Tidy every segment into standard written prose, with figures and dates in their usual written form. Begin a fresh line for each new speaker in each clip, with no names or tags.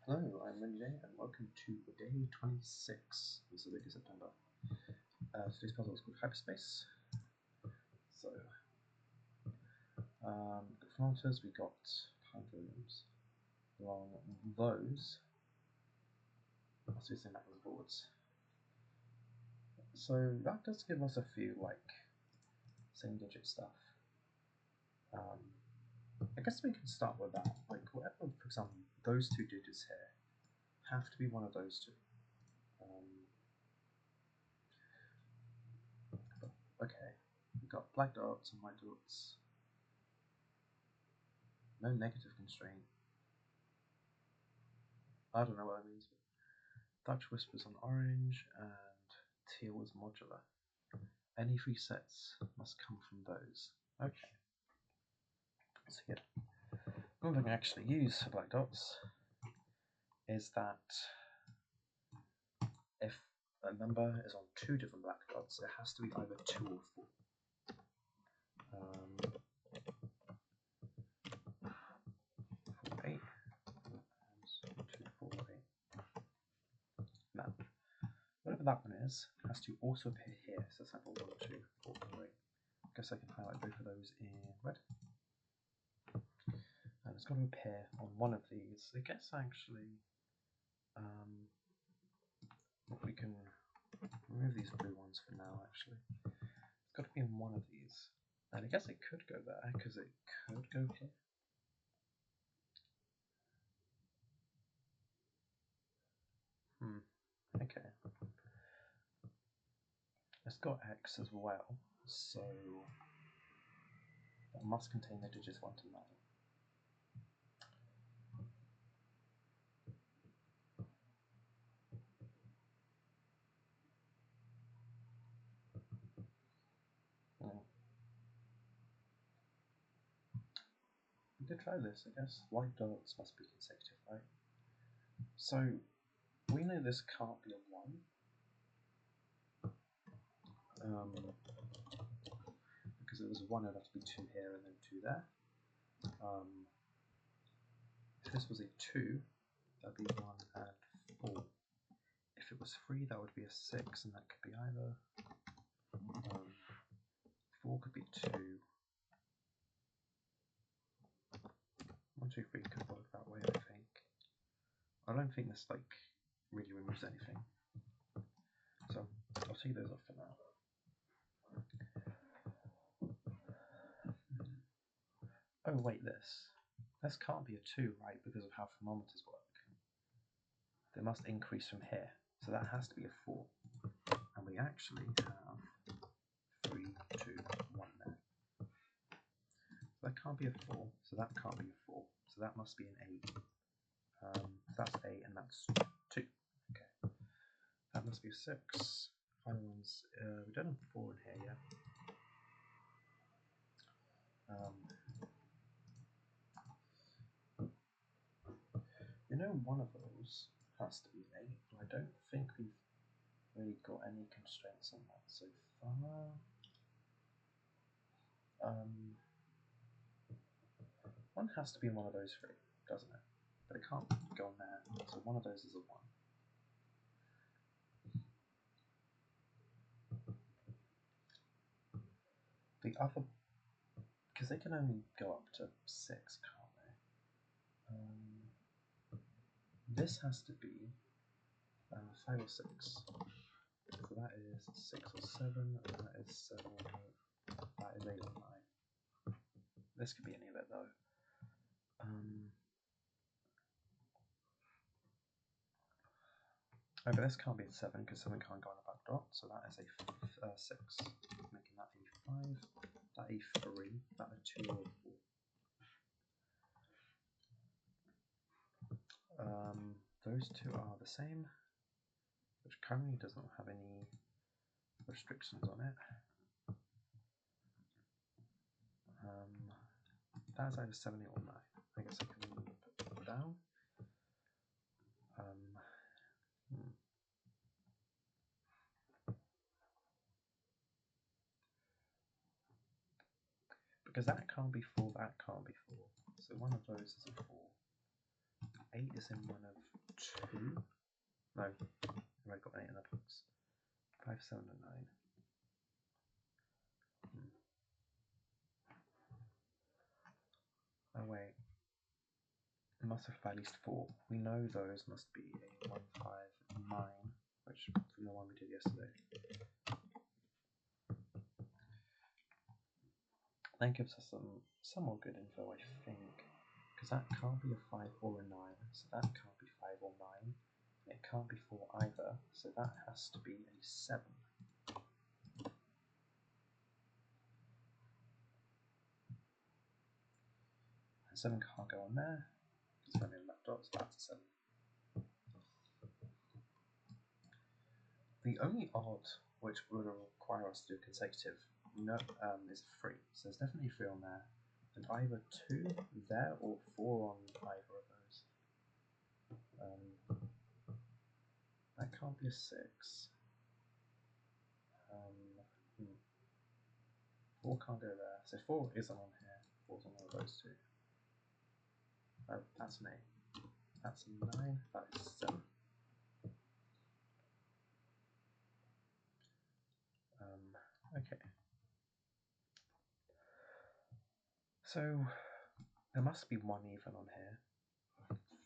Hello, I'm Wendy Day, and welcome to day 26 of Sudoku September. Today's puzzle is called Hyperspace. So, from altars we got pendulums. Along those, let's do some backwards boards. So that does give us a few single digit stuff. I guess we can start with that. Like whatever, for example, those two digits here have to be one of those two. Okay, we've got black dots and white dots. No negative constraint. I don't know what that means. Dutch whispers on orange and teal is modular. Any three sets must come from those. Okay. So yeah, one thing I actually use for black dots is that if a number is on two different black dots, it has to be either 2 or 4. 4, 8. 2, 4, 8. Now, whatever that one is, has to also appear here. So sample 1, 2, 4, 8. I guess I can highlight both of those in red. And it's got to appear on one of these. I guess actually, we can remove these blue ones for now. Actually, it's got to be in one of these. And I guess it could go there because it could go here. Okay. It's got X as well, so that must contain the digits 1 to 9. We could try this, I guess. White dots must be consecutive, right? So we know this can't be a 1. Because it was 1, it would have to be 2 here and then 2 there. If this was a 2, that would be 1 and 4. If it was 3, that would be a 6, and that could be either 4 could be 2. 1, 2, 3 could work that way, I think. I don't think this really removes anything. So I'll take those off for now. Oh wait, this can't be a 2, right, because of how thermometers work. They must increase from here, so that has to be a 4. And we actually have 3, 2, 1 there. So that can't be a 4, so that can't be a 4, so that must be an 8. That's 8 and that's 2. Okay, that must be a 6. Final ones, we don't have 4 in here yet. You know, one of those has to be an 8, but I don't think we've really got any constraints on that so far. One has to be in one of those 3, doesn't it? But it can't go on there, so one of those is a 1. The other, because they can only go up to 6, can't they? This has to be 5 or 6. So that is 6 or 7, and that is 7 or 8. That is 8 or 9. This could be any of it though. Oh, but this can't be a 7 because 7 can't go on a back dot, so that is a 6, making that a 5, that a 3, that a 2 or a 4. Those two are the same, which currently does not have any restrictions on it. That's either 7, 8 or 9. I guess I can put them down. Because that can't be 4, that can't be 4. So one of those is a 4. 8 is in one of 2. No, I've already got an 8 in the box. 5, 7, and 9. Oh wait, it must have at least 4. We know those must be a 1, 5, and 9, which from the one we did yesterday. That gives us some more good info, I think, because that can't be a 5 or a 9, so that can't be 5 or 9. It can't be 4 either, so that has to be a 7. And 7 can't go on there, it's only a left dot, so that's a 7. The only odd which would require us to do consecutive is 3, so there's definitely 3 on there, and either 2 there or 4 on either of those. That can't be a 6. 4 can't go there, so 4 isn't on here, 4's on one of those 2. Oh, that's an 8. That's a 9, that is 7. Okay. So, there must be 1 even on here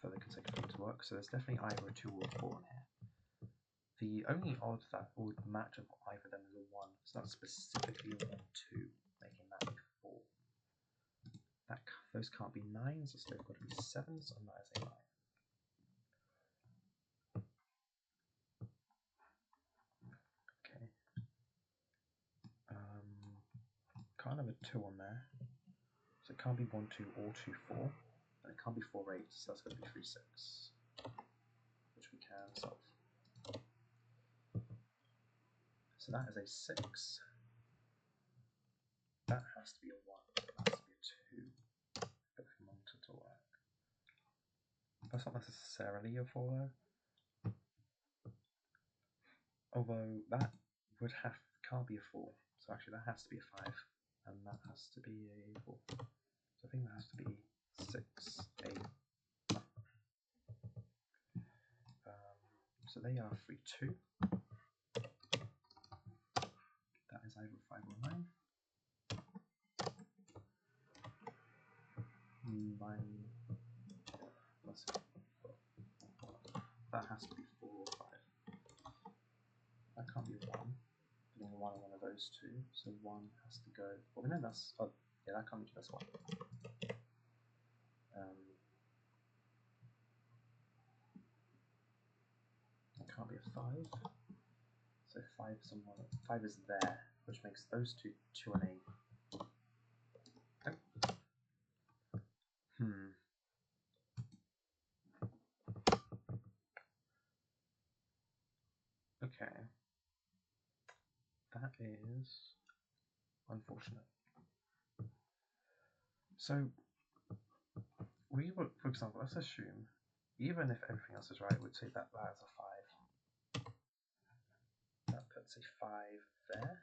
for the consecutive to work, so there's definitely either a 2 or a 4 on here. The only odd that would match up either of them is a 1, so that's specifically a 1, 2, making that a 4. Those can't be 9s, so they've got to be 7s, and that is a 9. Okay. Can't have a 2 on there, so it can't be 1, 2, or 2, 4, and it can't be 4, 8, so that's going to be 3, 6, which we can solve. So that is a 6. That has to be a 1. That has to be a 2. But if we want it to work. That's not necessarily a 4 though. Although that can't be a 4. So actually that has to be a 5. And that has to be a 4. So I think that has to be 6, 8, 9. So they are 3, 2. That is either 5 or 9. 9. That has to be 4 or 5. That can't be 1. Putting 1 on one of those 2. So 1 has to go. Well, we know that's. Oh, yeah, that can't be just 1. It can't be a 5. So 5 is on 1. 5 is there, which makes those 2 2 and 8. Okay. That is unfortunate. So we would, for example, let's assume, even if everything else is right, we'd say that that's a 5. That puts a 5 there.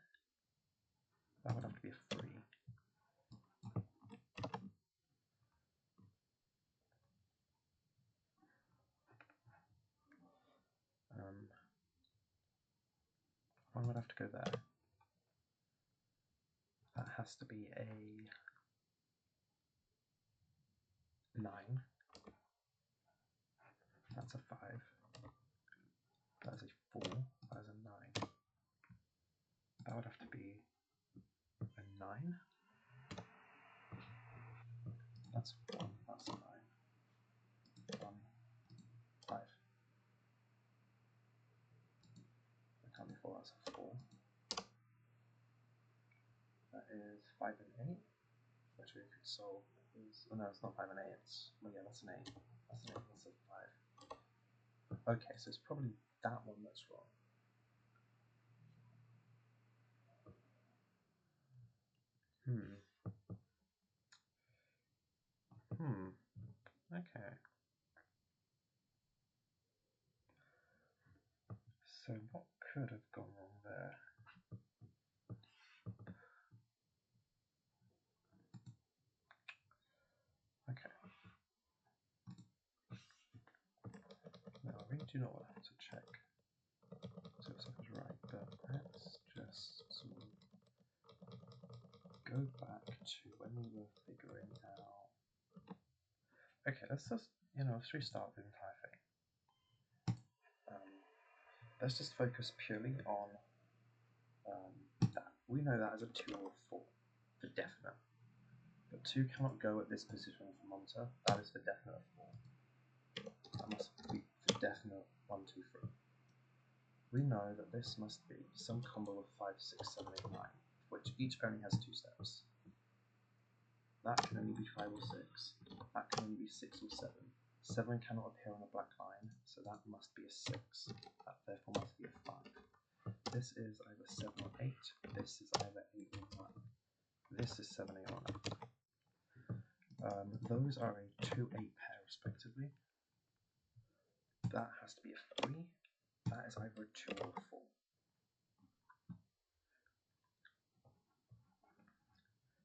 That would have to be a 3. One would have to go there. That has to be a 9. That's a 5. That is a 4. That is a 9. That would have to be a 9. That's 1. That's a 9. 1, 5. That can't be 4. That's a 4. That is 5 and 8, which we could solve. Oh, no, it's not 5 and 8. It's, well, yeah, that's an 8. That's an 8. That's a 5. Okay, so it's probably that one that's wrong. Okay. So what could have gone wrong there? Okay. do not want to check so it's right, but let's just sort of go back to when we were figuring out. Okay, let's just, let's restart the entire thing. Let's just focus purely on that. We know that as a 2 or a 4 for definite. But 2 cannot go at this position of the monitor. That is for definite 4. That must be for definite 1, 2, 3. We know that this must be some combo of 5, 6, 7, 8, 9, which each only has 2 steps. That can only be 5 or 6. That can only be 6 or 7. 7 cannot appear on a black line, so that must be a 6. That therefore must be a 5. This is either 7 or 8. This is either 8 or 9. This is 7, 8, or 9. Those are a 2, 8 pair respectively. That has to be a 3. That is either a 2 or a 4.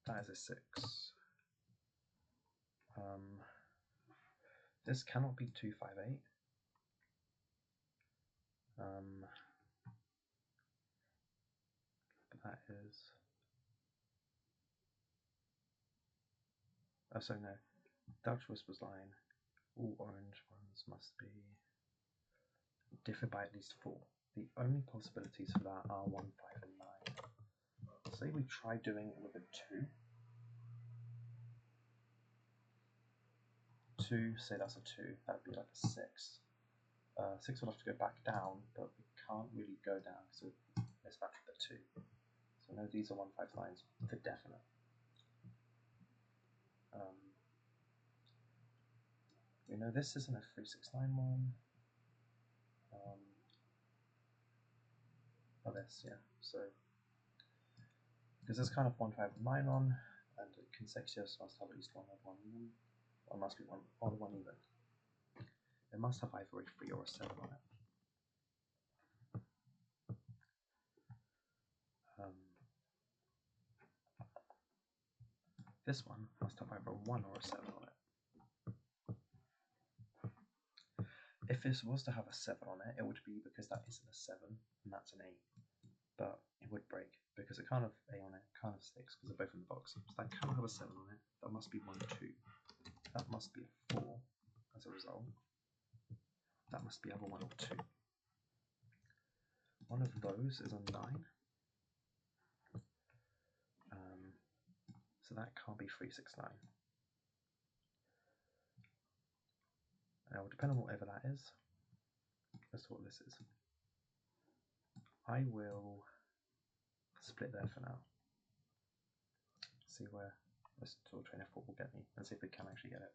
That is a 6. This cannot be 2, 5, 8. That is. Oh, so no. Dutch Whispers line. All orange ones must be differ by at least 4. The only possibilities for that are 1, 5, and 9. Say we try doing it with a 2. 2, say that's a 2, that would be like a 6. 6 will have to go back down, but we can't really go down because we mismatch with the 2. So no, these are 1, 5 lines for definite. We know this isn't a 3, 6, 9 one. Oh, this, yeah. So because there's kind of 1, 5, and 9 on, and consecutive must have at least one odd one even. Or must be one odd one even. It must have either a 3 or a 7 on it. This one must have either a 1 or a 7 on it. If this was to have a 7 on it, it would be because that isn't a 7 and that's an 8. But it would break because it can't have A on it, can't have 6 because they're both in the box. So that cannot have a 7 on it. That must be 1, 2. That must be a 4 as a result. That must be either 1 or 2. One of those is a 9. So that can't be 3, 6, 9. Now, depending on whatever that is, that's what this is. I will split there for now. See where this sort of train of thought will get me, and see if we can actually get it.